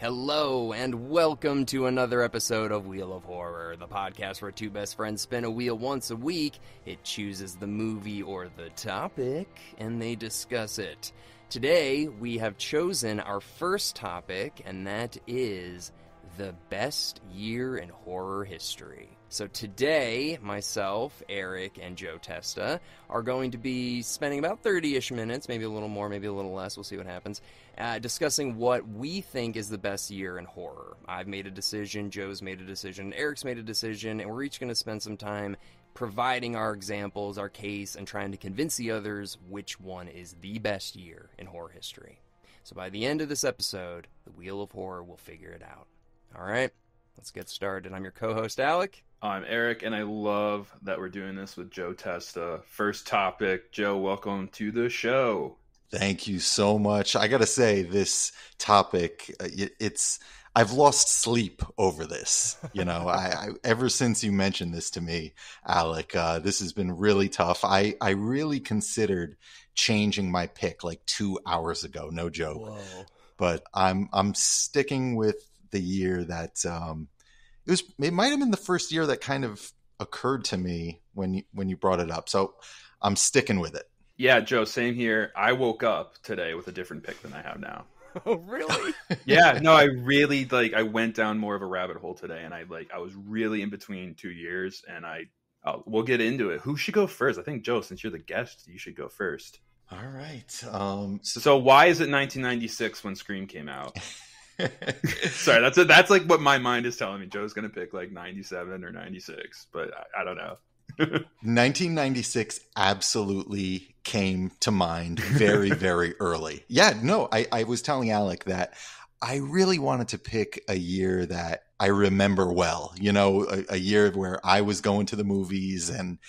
Hello, and welcome to another episode of Wheel of Horror, the podcast where two best friends spin a wheel once a week. It chooses the movie or the topic, and they discuss it. Today, we have chosen our first topic, and that is the best year in horror history. So today, myself, Erik, and Joe Testa are going to be spending about 30-ish minutes, maybe a little more, maybe a little less, we'll see what happens, discussing what we think is the best year in horror. I've made a decision, Joe's made a decision, Erik's made a decision, and we're each going to spend some time providing our examples, our case, and trying to convince the others which one is the best year in horror history. So by the end of this episode, the Wheel of Horror will figure it out. All right, let's get started. I'm your co-host, Alec. I'm Erik, and I love that we're doing this with Joe Testa. First topic. Joe, welcome to the show. Thank you so much. I got to say, this topic, I've lost sleep over this. You know, I ever since you mentioned this to me, Alec, this has been really tough. I really considered changing my pick like 2 hours ago. No joke. Whoa. But I'm sticking with the year that it might have been the first year that kind of occurred to me when you brought it up. So I'm sticking with it. Yeah, Joe, same here. I woke up today with a different pick than I have now. Oh, really? Yeah, no, I really I went down more of a rabbit hole today, and I was really in between 2 years, and we'll get into it. Who should go first? I think, Joe, since you're the guest, you should go first. All right. So why is it 1996 when Scream came out? Sorry, that's like what my mind is telling me. Joe's gonna pick like 97 or 96, but I don't know. 1996 absolutely came to mind very, very early. Yeah, no, I was telling Alec that I really wanted to pick a year that I remember well, you know, a year where I was going to the movies and,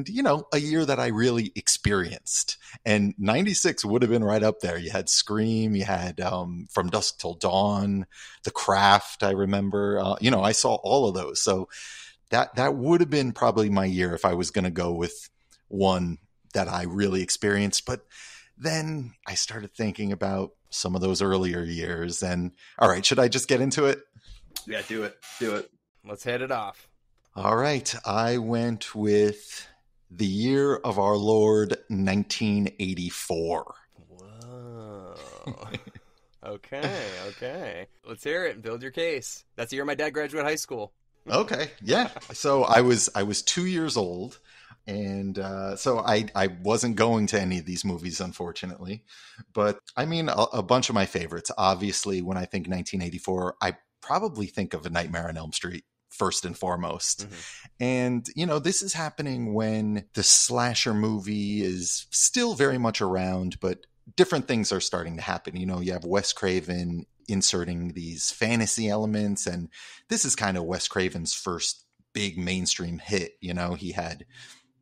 you know, a year that I really experienced. And 96 would have been right up there. You had Scream, you had From Dusk Till Dawn, The Craft, I remember. You know, I saw all of those. So that would have been probably my year if I was going to go with one that I really experienced. But then I started thinking about some of those earlier years. And all right, should I just get into it? Yeah, do it. Let's head it off. All right. I went with the year of our Lord, 1984. Whoa. Okay. Let's hear it and build your case. That's the year my dad graduated high school. Okay. Yeah. So I was 2 years old. And so I wasn't going to any of these movies, unfortunately. But I mean, a bunch of my favorites. Obviously, when I think 1984, I probably think of A Nightmare on Elm Street first and foremost. Mm-hmm. And, you know, this is happening when the slasher movie is still very much around, but different things are starting to happen. You know, you have Wes Craven inserting these fantasy elements, and this is kind of Wes Craven's first big mainstream hit. You know, he had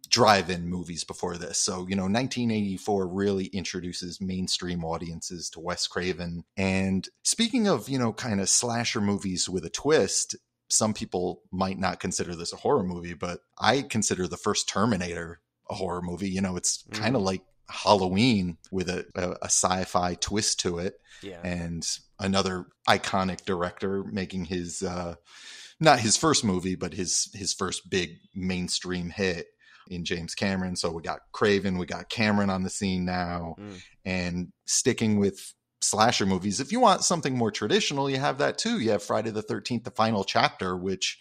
drive-in movies before this. So, you know, 1984 really introduces mainstream audiences to Wes Craven. And speaking of, you know, kind of slasher movies with a twist, some people might not consider this a horror movie, but I consider the first Terminator a horror movie. You know, it's kind of like Halloween with a sci-fi twist to it. Yeah. And another iconic director making his, not his first movie, but his first big mainstream hit in James Cameron. So we got Craven, we got Cameron on the scene now. And sticking with slasher movies, if you want something more traditional, you have that too. You have Friday the 13th, The Final Chapter, which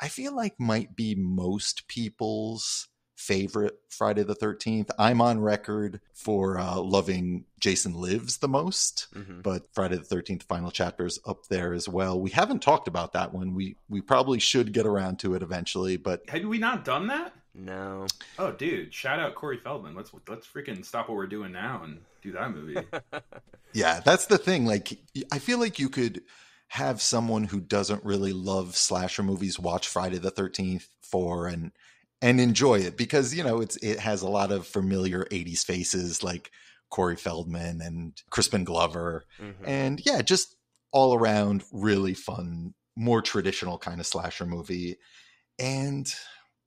I feel like might be most people's favorite Friday the 13th. I'm on record for loving Jason Lives the most, but Friday the 13th Final Chapter is up there as well. We haven't talked about that one. We probably should get around to it eventually, but have we not done that? No. Oh, dude! Shout out Corey Feldman. Let's freaking stop what we're doing now and do that movie. Yeah, that's the thing. Like, I feel like you could have someone who doesn't really love slasher movies watch Friday the 13th and enjoy it because, you know, it has a lot of familiar 80s faces like Corey Feldman and Crispin Glover, and yeah, just all around really fun, more traditional kind of slasher movie. And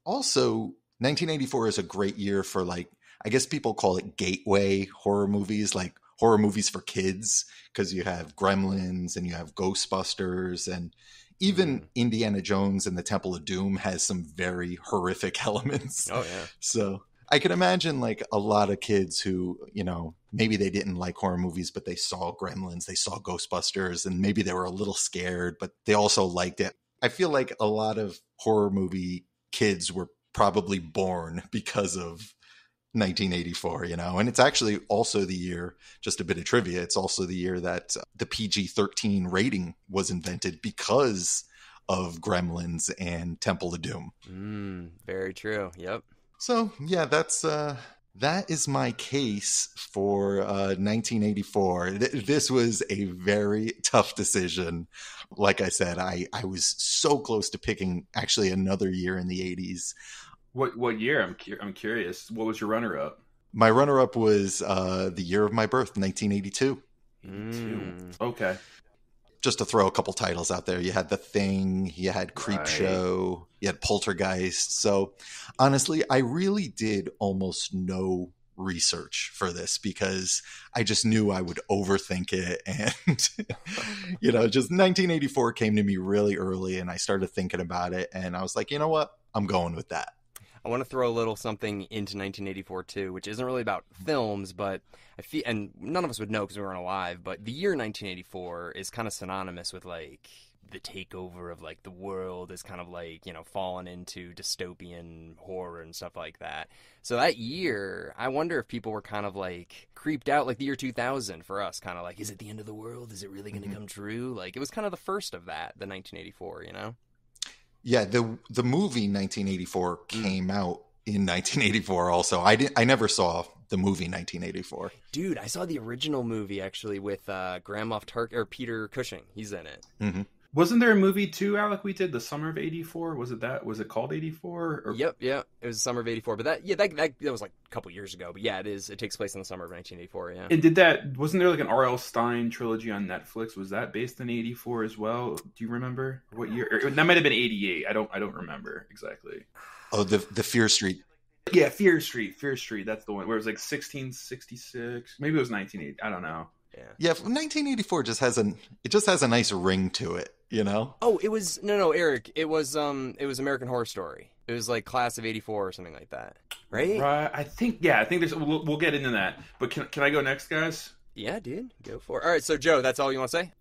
also 1984 is a great year for, like, I guess people call it gateway horror movies, like horror movies for kids, because you have Gremlins and you have Ghostbusters, and even Indiana Jones and the Temple of Doom has some very horrific elements. Oh, yeah. So I can imagine like a lot of kids who, you know, maybe they didn't like horror movies, but they saw Gremlins, they saw Ghostbusters, and maybe they were a little scared, but they also liked it. I feel like a lot of horror movie kids were probably born because of 1984, you know, and it's actually also the year, just a bit of trivia, it's also the year that the PG-13 rating was invented because of Gremlins and Temple of Doom. Very true. Yep. So yeah, that is my case for 1984. This was a very tough decision. Like I said, I was so close to picking actually another year in the 80s. What year? I'm curious. What was your runner-up? My runner-up was the year of my birth, 1982. 82. Okay. Just to throw a couple titles out there, you had The Thing, you had Creepshow, you had Poltergeist. So honestly, I really did almost no research for this because I just knew I would overthink it. And, you know, just 1984 came to me really early and I started thinking about it. And I was like, you know what? I'm going with that. I want to throw a little something into 1984 too, which isn't really about films, but I feel, and none of us would know because we weren't alive, but the year 1984 is kind of synonymous with like the takeover of like the world is kind of like, you know, fallen into dystopian horror and stuff like that. So that year, I wonder if people were kind of like creeped out, like the year 2000 for us, kind of like, is it the end of the world? Is it really going to come true? Like it was kind of the first of that, the 1984, you know? Yeah, the movie 1984 came out in 1984 also. I never saw the movie 1984. Dude, I saw the original movie actually with Grand Moff or Peter Cushing. He's in it. Mm-hmm. Wasn't there a movie too, Alec, we did, the summer of 84? Was it called 84? Or... Yep, yeah. It was the summer of 84. But that was like a couple years ago. But yeah, it takes place in the summer of 1984, yeah. And wasn't there like an R.L. Stein trilogy on Netflix? Was that based in 84 as well? Do you remember what year? That might have been 88. I don't remember exactly. Oh, the Fear Street. Yeah, Fear Street. That's the one where it was like 1666. Maybe it was 1980. I don't know. Yeah, 1984 just has a nice ring to it, you know? Oh, it was no, Eric. It was American Horror Story. It was like class of 84 or something like that. Right? Right. I think there's we'll get into that. But can I go next, guys? Yeah, dude. Go for it. All right, so Joe, that's all you want to say?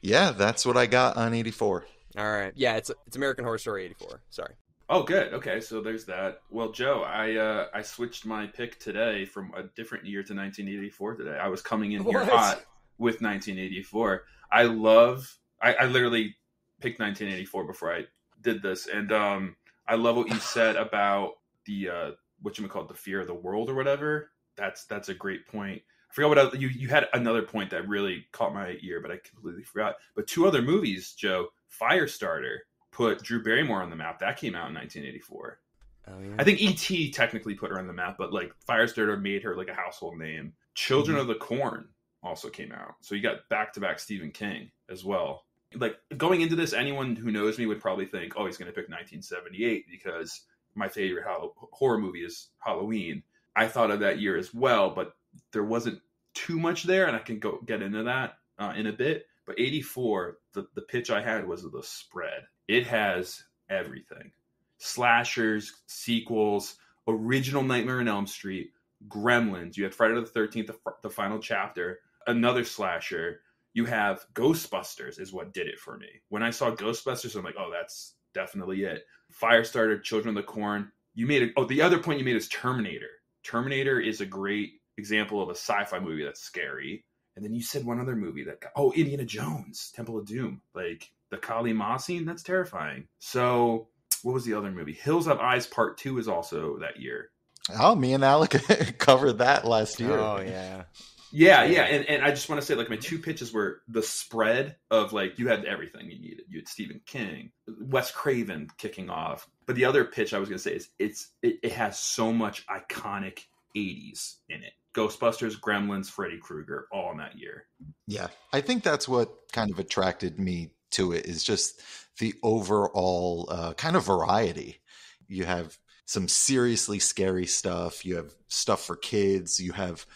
Yeah, that's what I got on 84. All right. Yeah, it's American Horror Story 84. Sorry. Oh, good. Okay, so there's that. Well, Joe, I switched my pick today from a different year to 1984 today. I was coming in here hot with 1984. I literally picked 1984 before I did this, and I love what you said about the the fear of the world or whatever. That's a great point. I forgot what you had another point that really caught my ear, but I completely forgot. But two other movies, Joe, Firestarter put Drew Barrymore on the map. That came out in 1984. Oh, yeah. I think E.T. technically put her on the map, but like Firestarter made her like a household name. Children of the Corn also came out. So you got back-to-back Stephen King as well. Like going into this, anyone who knows me would probably think, oh, he's going to pick 1978 because my favorite horror movie is Halloween. I thought of that year as well, but there wasn't too much there, and I can get into that in a bit. But 84, the pitch I had was the spread. It has everything. Slashers, sequels, original Nightmare on Elm Street, Gremlins. You had Friday the 13th, the final chapter, another slasher. You have Ghostbusters is what did it for me. When I saw Ghostbusters, I'm like, oh, that's definitely it. Firestarter, Children of the Corn. The other point you made is Terminator. Terminator is a great example of a sci-fi movie that's scary. And then you said one other movie Indiana Jones, Temple of Doom. Like the Kali Ma scene, that's terrifying. So what was the other movie? Hills Have Eyes Part 2 is also that year. Oh, me and Alec covered that last year. Oh, yeah. Yeah. And I just want to say, like, my two pitches were the spread of, like, you had everything you needed. You had Stephen King, Wes Craven kicking off. But the other pitch I was going to say is it has so much iconic 80s in it. Ghostbusters, Gremlins, Freddy Krueger, all in that year. Yeah, I think that's what kind of attracted me to it is just the overall kind of variety. You have some seriously scary stuff. You have stuff for kids. You have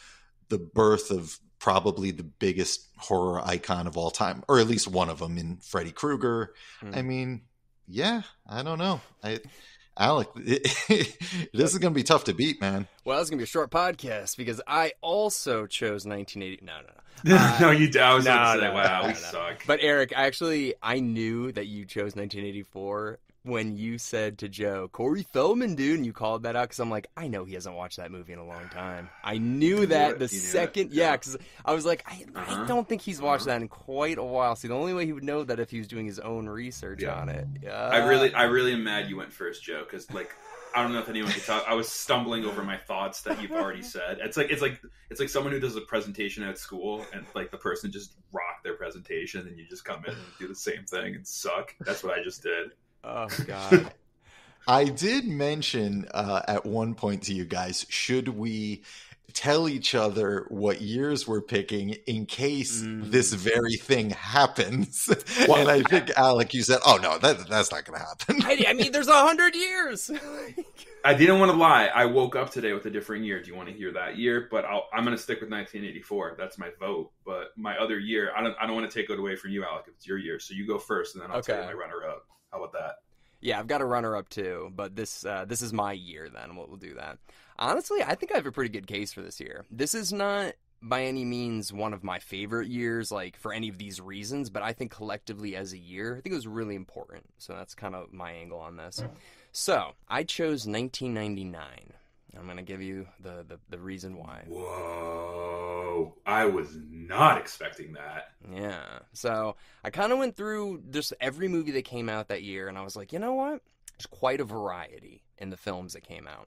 the birth of probably the biggest horror icon of all time, or at least one of them in Freddy Krueger. I mean, yeah, I don't know. Alec, this is going to be tough to beat, man. Well, it's going to be a short podcast because I also chose 1980. No. No, you did. I was going to say, wow, we suck. But Eric, I knew that you chose 1984 when you said to Joe, Corey Feldman, dude, and you called that out because I'm like, I know he hasn't watched that movie in a long time. I knew that the second, because I was like, I don't think he's watched that in quite a while. See, the only way he would know that if he was doing his own research on it. I really am mad you went first, Joe, because like, I don't know if anyone can tell. I was stumbling over my thoughts that you've already said. It's like someone who does a presentation at school and like the person just rocked their presentation and you just come in and do the same thing and suck. That's what I just did. Oh God. I did mention at one point to you guys, should we tell each other what years we're picking in case this very thing happens? Well, and I think, Alec, you said, oh no, that's not going to happen. I mean, there's 100 years. I didn't want to lie. I woke up today with a different year. Do you want to hear that year? But I'm going to stick with 1984. That's my vote. But my other year, I don't want to take it away from you, Alec, if it's your year. So you go first, and then I'll tell you my runner-up. How about that? Yeah, I've got a runner-up too, but this is my year then. We'll do that. Honestly, I think I have a pretty good case for this year. This is not by any means one of my favorite years, like for any of these reasons, but I think collectively as a year, I think it was really important. So that's kind of my angle on this. So I chose 1999. I'm going to give you the reason why. Whoa. I was not expecting that. Yeah. So I kind of went through just every movie that came out that year, and I was like, you know what? There's quite a variety in the films that came out.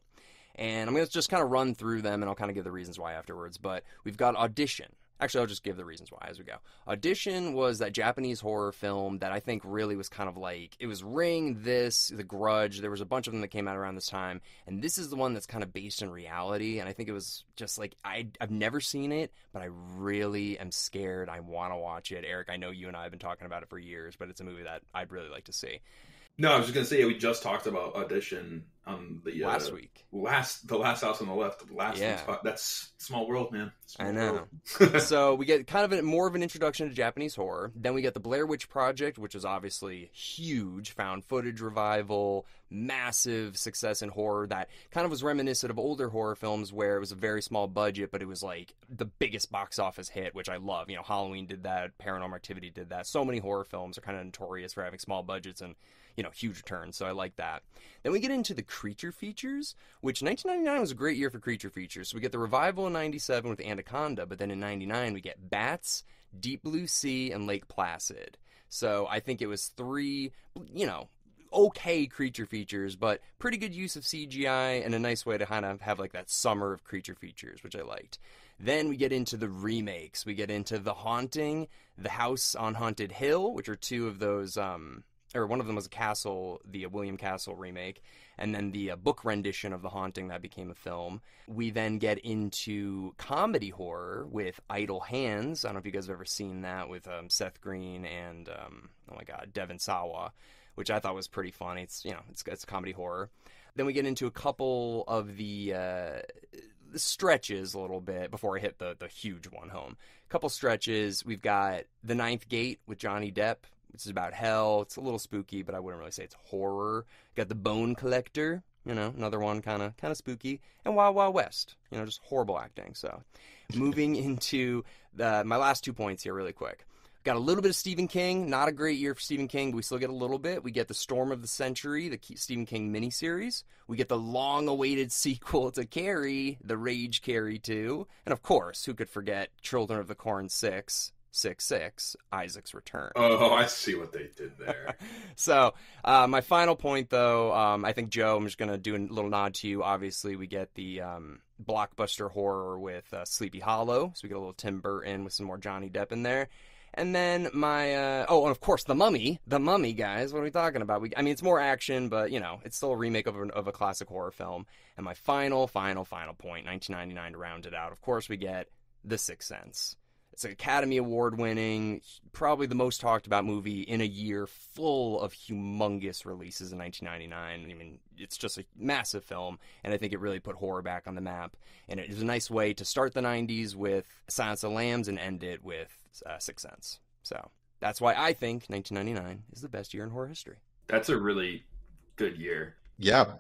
And I'm going to just kind of run through them, and I'll kind of give the reasons why afterwards. But we've got Audition. Actually, I'll just give the reasons why as we go. Audition was that Japanese horror film that I think really was kind of like, it was Ring, The Grudge. There was a bunch of them that came out around this time. And this is the one that's kind of based in reality. And I think it was just like, I've never seen it, but I really am scared. I want to watch it. Eric, I know you and I have been talking about it for years, but it's a movie that I'd really like to see. No, I was just going to say, we just talked about Audition on the last week. The last house on the left. That's small world, man. I know. So we get kind of more of an introduction to Japanese horror. Then we get the Blair Witch Project, which is obviously huge, found footage revival, massive success in horror that kind of was reminiscent of older horror films where it was a very small budget, but it was like the biggest box office hit, which I love. You know, Halloween did that, Paranormal Activity did that. So many horror films are kind of notorious for having small budgets and, you know, huge returns, so I like that. Then we get into the creature features, which 1999 was a great year for creature features. So we get the revival in 97 with Anaconda, but then in 99 we get Bats, Deep Blue Sea, and Lake Placid. So I think it was three, you know, okay creature features, but pretty good use of CGI and a nice way to kind of have like that summer of creature features, which I liked. Then we get into the remakes. We get into The Haunting, The House on Haunted Hill, which are two of those... or one of them was a Castle, the William Castle remake, and then the book rendition of The Haunting that became a film. We then get into comedy horror with Idle Hands. I don't know if you guys have ever seen that with Seth Green and, Devon Sawa, which I thought was pretty funny. It's, you know, it's comedy horror. Then we get into a couple of the stretches a little bit before I hit the huge one home. A couple stretches. We've got The Ninth Gate with Johnny Depp, which is about hell. It's a little spooky, but I wouldn't really say it's horror. Got The Bone Collector, you know, another one kind of spooky. And Wild Wild West, you know, just horrible acting. So moving into my last 2 points here really quick. Got a little bit of Stephen King. Not a great year for Stephen King, but we still get a little bit. We get The Storm of the Century, the Stephen King miniseries. We get the long-awaited sequel to Carrie, The Rage Carrie 2. And of course, who could forget Children of the Corn 666, Isaac's Return. Oh, I see what they did there. So, my final point, though, I think, Joe, I'm just going to do a little nod to you. Obviously, we get the blockbuster horror with Sleepy Hollow. So we get a little Tim Burton with some more Johnny Depp in there. And then my, and of course, The Mummy, guys. What are we talking about? I mean, it's more action, but, you know, it's still a remake of a classic horror film. And my final point, 1999 to round it out. Of course, we get The Sixth Sense. It's an Academy Award winning, probably the most talked about movie in a year full of humongous releases in 1999. I mean, it's just a massive film, and I think it really put horror back on the map. And it was a nice way to start the 90s with Silence of the Lambs and end it with Sixth Sense. So that's why I think 1999 is the best year in horror history. That's a really good year. Yeah.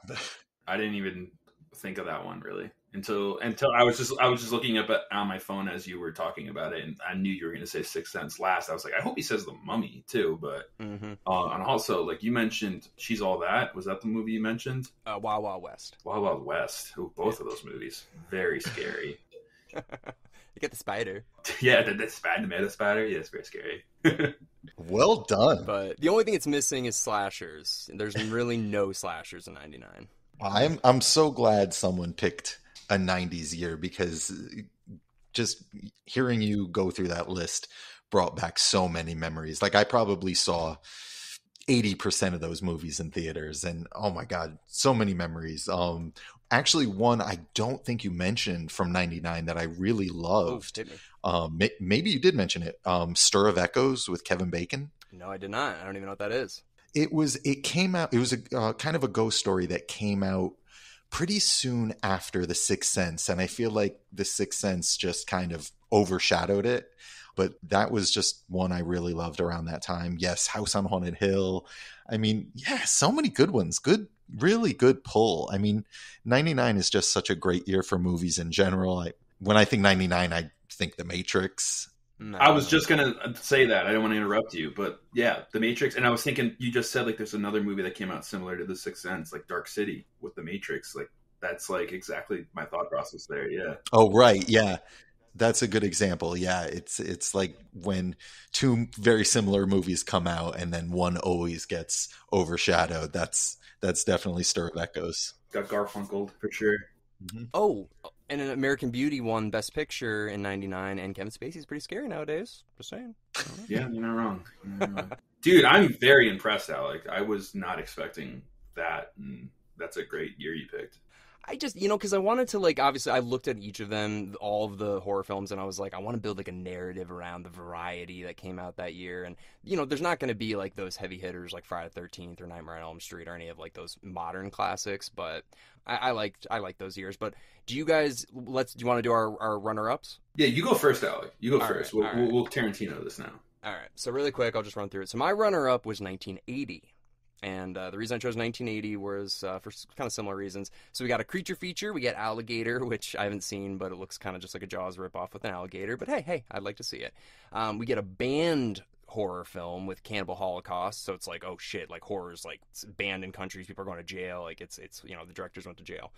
I didn't even think of that one really until I was just looking up on my phone as you were talking about it, and I knew you were going to say Sixth Sense last. I was like, I hope he says The Mummy too, but and also like you mentioned, She's All That. Was that the movie you mentioned? Wild Wild West. Wild Wild West. Ooh, both of those movies very scary. You get the spider. Yeah, the spider, the spider. Yeah, it's very scary. Well done. But the only thing it's missing is slashers. There's really no slashers in 99. I'm so glad someone picked a 90s year, because just hearing you go through that list brought back so many memories. Like I probably saw 80% of those movies in theaters, and oh my God, so many memories. Actually, one I don't think you mentioned from 99 that I really loved. Maybe you did mention it. Stir of Echoes with Kevin Bacon. No, I did not. I don't even know what that is. It came out. It was a kind of a ghost story that came out pretty soon after The Sixth Sense, and I feel like The Sixth Sense just kind of overshadowed it. But that was just one I really loved around that time. Yes, House on Haunted Hill. I mean, yeah, so many good ones. Really good pull. I mean, 99 is just such a great year for movies in general. When I think 99, I think The Matrix. No. I was just going to say that. I don't want to interrupt you, but yeah, The Matrix. And I was thinking, you just said like there's another movie that came out similar to The Sixth Sense, like Dark City with The Matrix. Like that's like exactly my thought process there. Yeah. Oh, right. Yeah. That's a good example. Yeah. It's like when two very similar movies come out and then one always gets overshadowed. That's definitely Stir of Echoes. Got Garfunkel for sure. Mm-hmm. Oh, and an American Beauty won Best Picture in 99, and Kevin Spacey's pretty scary nowadays. Just saying. Yeah, you're not wrong. Dude, I'm very impressed, Alec. I was not expecting that, and that's a great year you picked. I just, because I wanted to, like, obviously I looked at each of them, all of the horror films, and I was like, I want to build, like, a narrative around the variety that came out that year. And, there's not going to be, like, those heavy hitters like Friday the 13th or Nightmare on Elm Street or any of, like, those modern classics, but I like those years. But do you guys, do you want to do our runner-ups? Yeah, you go first, Alec. You go all first. Right, we'll Tarantino this now. All right. So really quick, I'll just run through it. So my runner-up was 1980. And the reason I chose 1980 was for kind of similar reasons. So we got a creature feature. We get Alligator, which I haven't seen, but it looks kind of just like a Jaws ripoff with an alligator. But hey, I'd like to see it. We get a banned horror film with Cannibal Holocaust. So it's like, oh shit, like horror's like banned in countries. People are going to jail. Like it's the directors went to jail.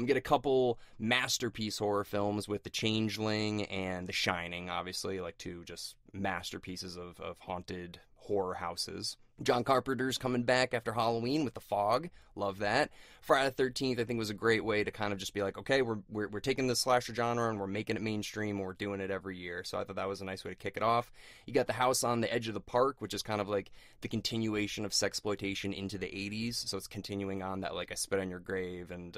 Get a couple masterpiece horror films with The Changeling and The Shining, obviously, like two just masterpieces of haunted horror houses. John Carpenter's coming back after Halloween with The Fog. Love that. Friday the 13th, I think, was a great way to kind of just be like, okay, we're taking the slasher genre and we're making it mainstream and we're doing it every year. So I thought that was a nice way to kick it off. You got The House on the Edge of the Park, which is kind of like the continuation of sexploitation into the 80s. So it's continuing on that, like, I Spit on Your Grave and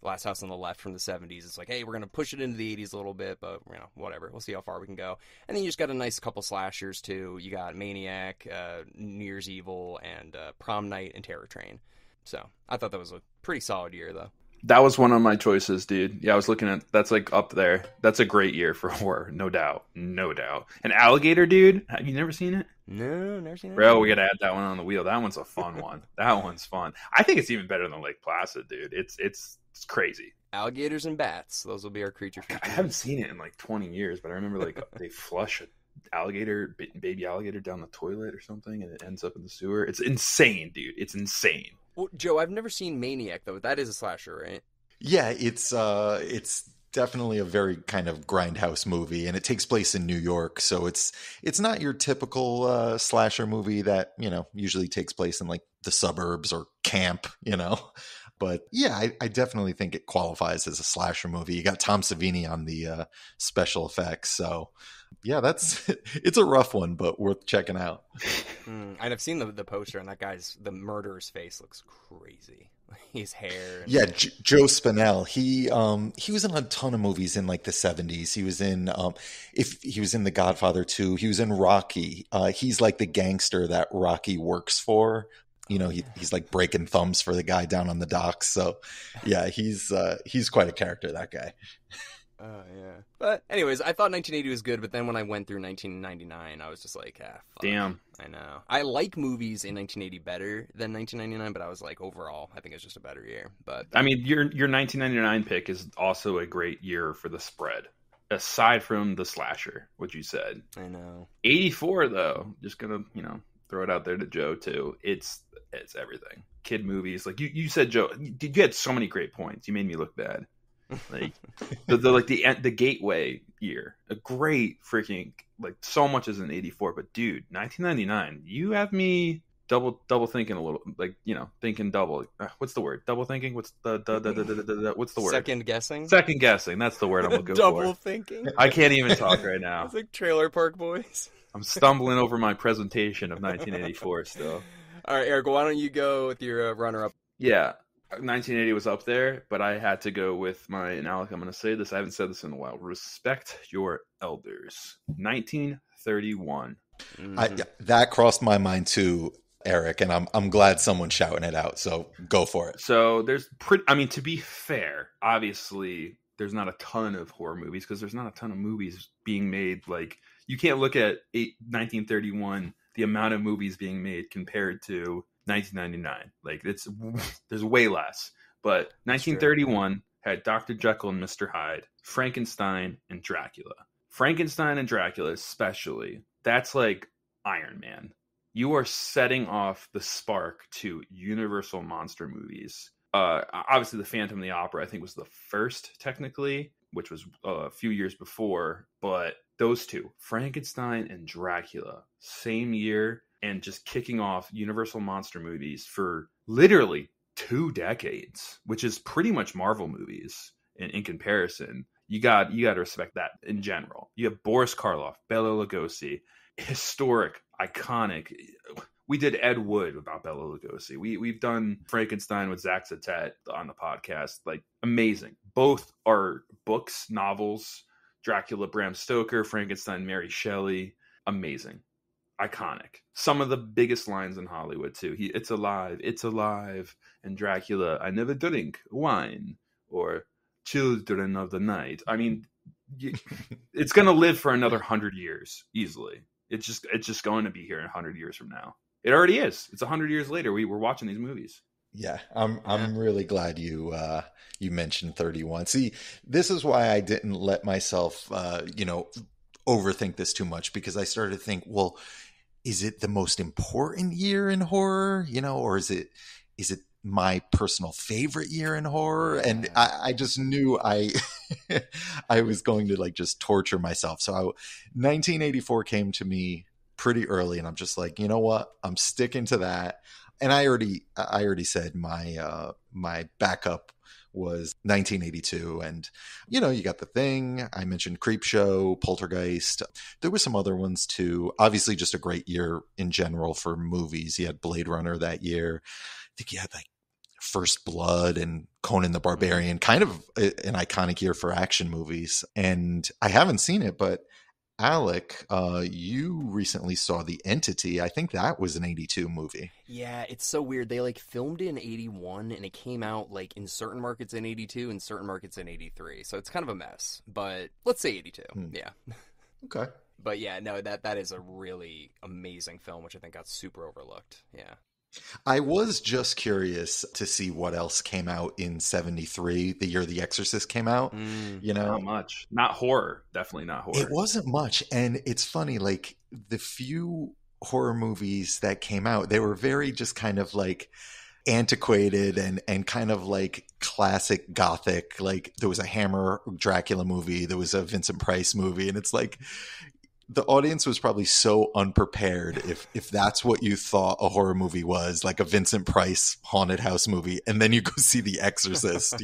Last House on the Left from the 70s. It's like, hey, we're going to push it into the 80s a little bit, but, whatever. We'll see how far we can go. And then you just got a nice couple slashers, too. You got Maniac, New Year's Evil, and Prom Night and Terror Train. So I thought that was a pretty solid year, though. That was one of my choices, dude. Yeah, I was looking at, that's like up there. That's a great year for horror, no doubt. No doubt. And Alligator, dude, have you never seen it? No, never seen it. Bro, we got to add that one on the wheel. That one's a fun one. That one's fun. I think it's even better than Lake Placid, dude. It's crazy. Alligators and bats. Those will be our creature features. I haven't seen it in like 20 years, but I remember like they flush an alligator, baby alligator down the toilet or something, and it ends up in the sewer. It's insane, dude. It's insane. Well, Joe, I've never seen Maniac, though. That is a slasher, right? Yeah, it's definitely a very kind of grindhouse movie, and it takes place in New York, so it's not your typical slasher movie that usually takes place in like the suburbs or camp, But yeah, I definitely think it qualifies as a slasher movie. You got Tom Savini on the special effects, so yeah, it's a rough one, but worth checking out. And I've seen the poster, and that the murderer's face looks crazy. his hair. And... Yeah, Joe Spinell. He was in a ton of movies in like the 70s. He was in if he was in The Godfather 2. He was in Rocky. He's like the gangster that Rocky works for. You know, he's like breaking thumbs for the guy down on the docks. So, yeah, he's quite a character, that guy. Oh, yeah. But anyways, I thought 1980 was good, but then when I went through 1999, I was just like, fuck. Damn. I know. I like movies in 1980 better than 1999, but I was like, overall, I think it's just a better year. But I mean, your 1999 pick is also a great year for the spread, aside from the slasher, what you said. I know. 84, though, just gonna, throw it out there to Joe, too. It's everything. Kid movies. Like, you said, Joe, you had so many great points. You made me look bad. Like the gateway year, a great freaking, like, so much is in 84, but dude, 1999, you have me double thinking a little, like, thinking double. What's the word? Double thinking? What's the what's the word? Second guessing. That's the word I'm looking for. Double thinking. I can't even talk right now. It's like Trailer Park Boys. I'm stumbling over my presentation of 1984 still. All right, Eric, why don't you go with your runner-up? Yeah. 1980 was up there, but I had to go with and Alec, I'm going to say this, I haven't said this in a while. Respect your elders. 1931. That crossed my mind too, Eric, and I'm glad someone's shouting it out. So go for it. So there's to be fair, obviously there's not a ton of horror movies because there's not a ton of movies being made. Like, you can't look at 1931, the amount of movies being made compared to 1999. Like, there's way less. But 1931 had Dr. Jekyll and Mr. Hyde, Frankenstein, and Dracula. Frankenstein and Dracula especially, that's like Iron Man. You are setting off the spark to Universal monster movies. Obviously, The Phantom of the Opera, I think, was the first, technically, which was a few years before. But those two, Frankenstein and Dracula, same year, and just kicking off Universal monster movies for literally 2 decades, which is pretty much Marvel movies in comparison. You got to respect that in general. You have Boris Karloff, Bela Lugosi, historic, iconic. We did Ed Wood about Bela Lugosi. We've done Frankenstein with Zach Zatet on the podcast. Like, amazing. Both are books, novels. Dracula, Bram Stoker, Frankenstein, Mary Shelley. Amazing. Iconic. Some of the biggest lines in Hollywood too. It's alive, and Dracula, I never drink wine, or children of the night. I mean, it's going to live for another 100 years easily. It's just going to be here in 100 years from now. It already is. It's 100 years later. We're watching these movies. Yeah, I'm really glad you mentioned 31. See, this is why I didn't let myself overthink this too much, because I started to think, well, is it the most important year in horror, or is it my personal favorite year in horror? And I just knew I was going to, like, just torture myself. So 1984 came to me pretty early, and I'm just like, you know what? I'm sticking to that. And I already said my backup was 1982, and you got The Thing. I mentioned Creepshow, Poltergeist. There were some other ones too. Obviously, just a great year in general for movies. You had Blade Runner that year. I think you had like First Blood and Conan the Barbarian. Kind of an iconic year for action movies. And I haven't seen it, but Alec, you recently saw The Entity. I think that was an 82 movie. Yeah, it's so weird. They like filmed it in 81 and it came out like in certain markets in 82 and certain markets in 83. So it's kind of a mess, but let's say 82. Yeah. Okay. But yeah, no, that is a really amazing film, which I think got super overlooked. Yeah. I was just curious to see what else came out in 73, the year The Exorcist came out. Not much. Not horror. Definitely not horror. It wasn't much. And it's funny, like, the few horror movies that came out, they were very just kind of like antiquated and kind of like classic gothic. Like, there was a Hammer Dracula movie, there was a Vincent Price movie, and it's like, the audience was probably so unprepared if that's what you thought a horror movie was, like a Vincent Price haunted house movie, and then you go see The Exorcist,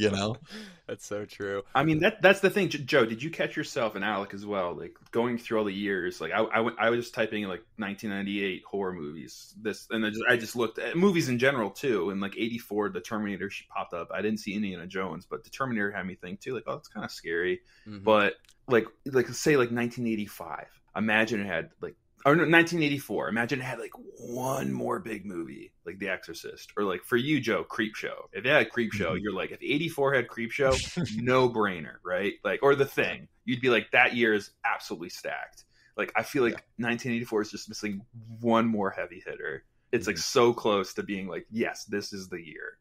That's so true. I mean, that's the thing. Joe, did you catch yourself and Alec as well? Like going through all the years, like I was just typing in like 1998 horror movies. And I just looked at movies in general too. And like 84, The Terminator, she popped up. I didn't see Indiana Jones, but The Terminator had me think too. Like, oh, it's kind of scary. Mhm. But like say like 1985. Imagine it had like. Or no, 1984. Imagine it had like one more big movie, like The Exorcist, or like for you, Joe, Creepshow. If it had Creepshow, you're like, if 84 had Creepshow, no brainer, right? Like, or The Thing, you'd be like, that year is absolutely stacked. Like, I feel like 1984 is just missing one more heavy hitter. It's like so close to being like, yes, this is the year.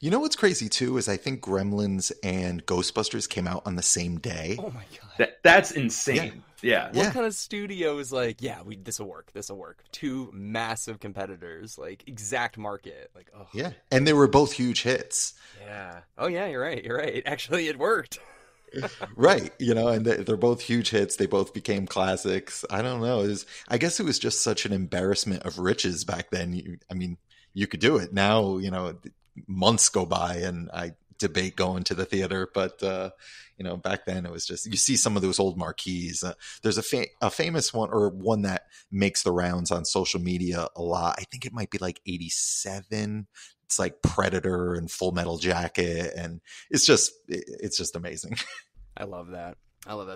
You know what's crazy too is I think Gremlins and Ghostbusters came out on the same day. Oh my god, that's insane. Yeah. What kind of studio is like, yeah, this will work. Two massive competitors, like exact market. Like, oh yeah, and they were both huge hits. Yeah. Oh yeah, you're right. Actually, it worked. Right, and they're both huge hits. They both became classics. I don't know. I guess it was just such an embarrassment of riches back then. You could do it now. Months go by and I debate going to the theater, but back then it was just, you see some of those old marquees. There's a famous one, or one that makes the rounds on social media a lot. I think it might be like 87. It's like Predator and Full Metal Jacket, and it's just amazing. I love that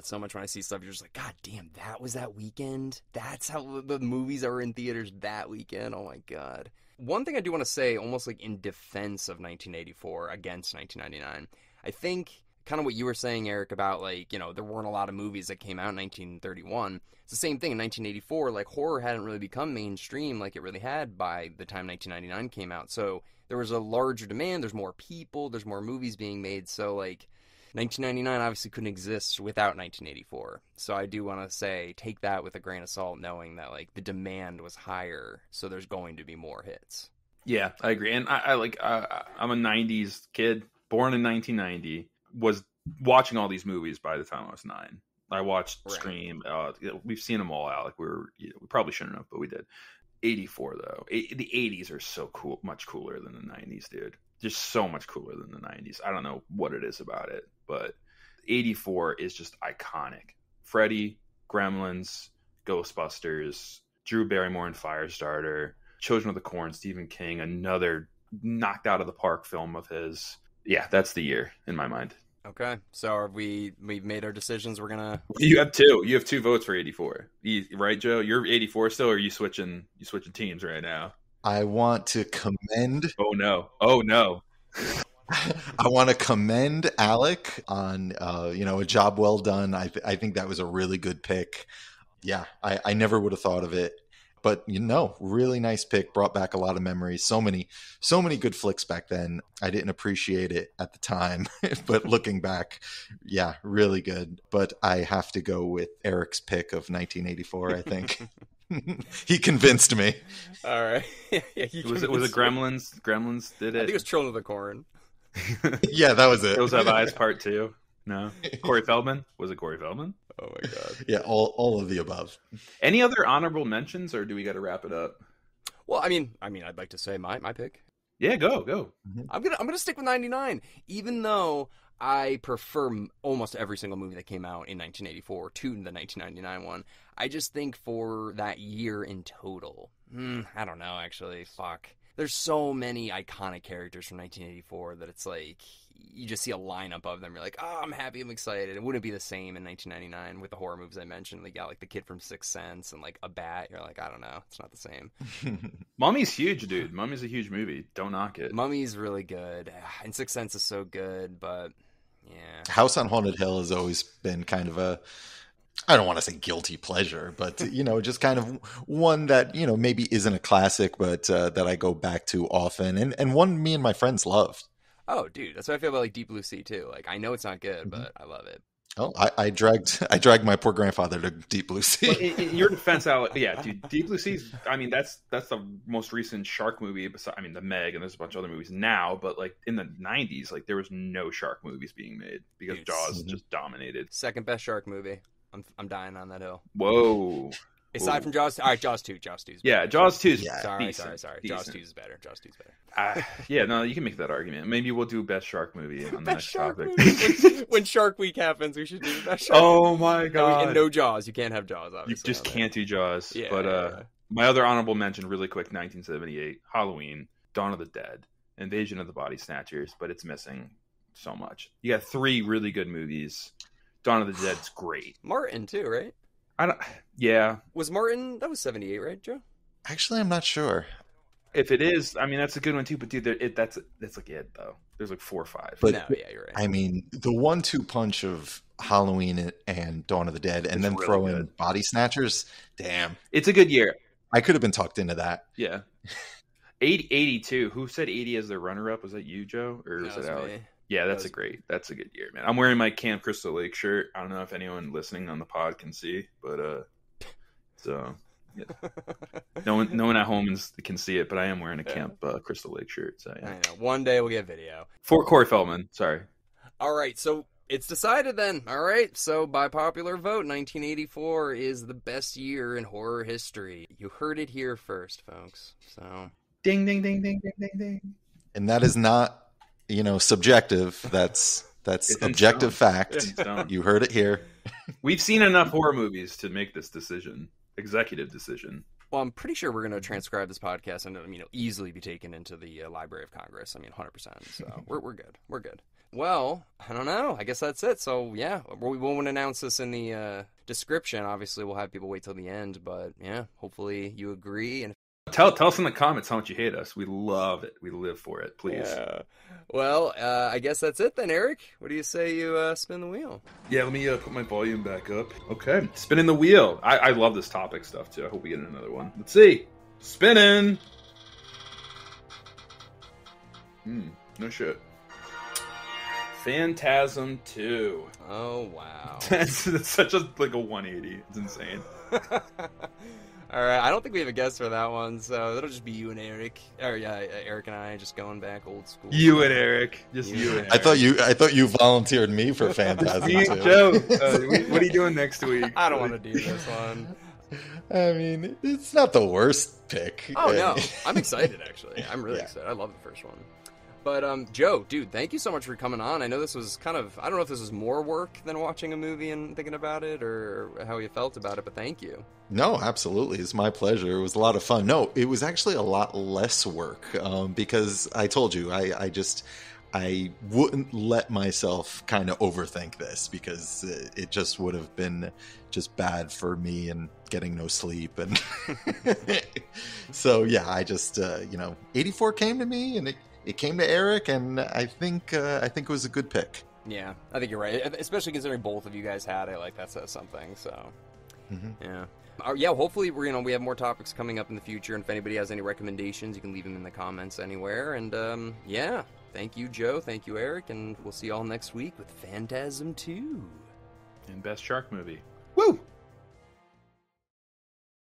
so much. When I see stuff, you're just like, God damn, that was that weekend. That's how the movies are in theaters that weekend. Oh my god. One thing I do want to say, almost like in defense of 1984 against 1999, I think kind of what you were saying, Eric, about like, there weren't a lot of movies that came out in 1931. It's the same thing in 1984. Like, horror hadn't really become mainstream like it really had by the time 1999 came out. So there was a larger demand. There's more people. There's more movies being made. So like 1999 obviously couldn't exist without 1984. So I do want to say, take that with a grain of salt, knowing that like the demand was higher, so there's going to be more hits. Yeah, I agree. And I'm a 90s kid, born in 1990, was watching all these movies by the time I was 9. I watched Scream. We've seen them all, Alec. We probably shouldn't have, but we did. 84 though. The 80s are so cool, much cooler than the 90s, dude. Just so much cooler than the 90s. I don't know what it is about it, but 84 is just iconic. Freddy, Gremlins, Ghostbusters, Drew Barrymore and Firestarter, Children of the Corn, Stephen King, another knocked out of the park film of his. Yeah, that's the year in my mind. Okay, so we've made our decisions. We're gonna. You have two. You have 2 votes for 84, right, Joe? You're 84 still, or are you switching teams right now? I want to commend. Oh no! I want to commend Alec on a job well done. I think that was a really good pick. Yeah, I never would have thought of it. But really nice pick, brought back a lot of memories. So many good flicks back then. I didn't appreciate it at the time, but looking back, yeah, really good. But I have to go with Eric's pick of 1984, I think. He convinced me. All right. Yeah, was it Gremlins? Gremlins did it? I think it was Children of the Corn. Yeah, that was it. Hills Have Eyes Part 2. No. Corey Feldman? Was it Corey Feldman? Oh my god. Yeah, all of the above. Any other honorable mentions, or do we got to wrap it up? Well, I mean, I'd like to say my pick. Yeah, go. Mm-hmm. I'm gonna stick with 99, even though I prefer almost every single movie that came out in 1984 to the 1999 one. I just think for that year in total, I don't know, actually, fuck. There's so many iconic characters from 1984 that it's like, you just see a lineup of them. You're like, oh, I'm happy, I'm excited. It wouldn't be the same in 1999 with the horror movies I mentioned. Like, got like the kid from Sixth Sense and like a bat. You're like, I don't know, it's not the same. Mummy's huge, dude. Mummy's a huge movie. Don't knock it. Mummy's really good, and Sixth Sense is so good, but yeah. House on Haunted Hill has always been kind of a, I don't want to say guilty pleasure, but just kind of one that maybe isn't a classic, but that I go back to often, and one me and my friends loved. Oh, dude, that's what I feel about like Deep Blue Sea too. Like, I know it's not good, but I love it. Oh, I dragged my poor grandfather to Deep Blue Sea. Well, in your defense, Alec, yeah, dude, Deep Blue Sea. I mean, that's the most recent shark movie. Besides, the Meg, and there's a bunch of other movies now. But like in the '90s, like there was no shark movies being made because Jaws just dominated. Second best shark movie. I'm dying on that hill. Whoa. Aside from Jaws, all right, Jaws 2. Jaws 2 is better. Yeah, Jaws 2 is Yeah. Sorry. decent. Jaws 2 is better. Jaws 2 is better. Yeah, no, you can make that argument. Maybe we'll do best shark movie on the Best next shark topic. movie. When Shark Week happens, we should do best shark. Oh my god! And no Jaws. You can't have Jaws. You Obviously, just can't do Jaws. Yeah, But yeah. my other honorable mention, really quick: 1978, Halloween, Dawn of the Dead, Invasion of the Body Snatchers. But it's missing so much. You got 3 really good movies. Dawn of the Dead's great. Martin too, right? Yeah. Was Martin? That was 78, right, Joe? Actually, I'm not sure. If it is, I mean, that's a good one too. But dude, that's like it though. There's like 4 or 5. But No, yeah, you're right. I mean, the 1-2 punch of Halloween and Dawn of the Dead, and It's then really throw in good. Body Snatchers. Damn, It's a good year. I could have been tucked into that. Yeah. 82. Who said 80 as their runner-up? Was that you, Joe, or was That it was Alec? me. Yeah, that's a good year, man. I'm wearing my Camp Crystal Lake shirt. I don't know if anyone listening on the pod can see, but so yeah. no one at home can see it, but I am wearing a Camp Crystal Lake shirt. So yeah. I know. One day we'll get video. For Corey Feldman, sorry. All right, so it's decided then. All right, so by popular vote, 1984 is the best year in horror history. You heard it here first, folks. So Ding ding ding ding ding ding ding. And that is not, subjective. That's It's in objective stone. fact. It's in stone. You heard it here. We've seen enough horror movies to make this decision. Executive decision. well, I'm pretty sure we're going to transcribe this podcast and easily be taken into the Library of Congress. 100%. So we're good. We're good. Well, I don't know. I guess that's it. So yeah, we won't announce this in the description. Obviously, we'll have people wait till the end. But yeah, hopefully you agree. And Tell us in the comments how much you hate us. We love it. We live for it. Please. yeah. Well, I guess that's it then, Eric. What do you say you spin the wheel? Yeah, let me put my volume back up. Okay, spinning the wheel. I love this topic stuff too. I hope we get another one. Let's see. Spinning. No shit. Phantasm 2. Oh wow. That's such a 180. It's insane. All right, I don't think we have a guest for that one, so it'll just be you and Eric. Or yeah, Eric and I just going back old school. You and Eric. Just you and Eric. I thought you volunteered me for Phantasm Me and too. Joe. What are you doing next week? I don't want to do this one. I mean, it's not the worst pick. Oh no, I'm excited actually. I'm really excited. I love the first one. But Joe, dude, thank you so much for coming on. I know this was kind of, I don't know if this was more work than watching a movie and thinking about it or how you felt about it, but thank you. No, absolutely. It's my pleasure. It was a lot of fun. No, it was actually a lot less work because I told you, I wouldn't let myself kind of overthink this because it just would have been just bad for me and getting no sleep. And so, yeah, I just, 84 came to me and it came to Eric, and I think it was a good pick. Yeah, I think you're right, especially considering both of you guys had it. Like that says something. So, yeah. Yeah, hopefully we have more topics coming up in the future, and if anybody has any recommendations, you can leave them in the comments anywhere. And yeah, thank you, Joe. Thank you, Eric, and we'll see y'all next week with Phantasm 2. And best shark movie.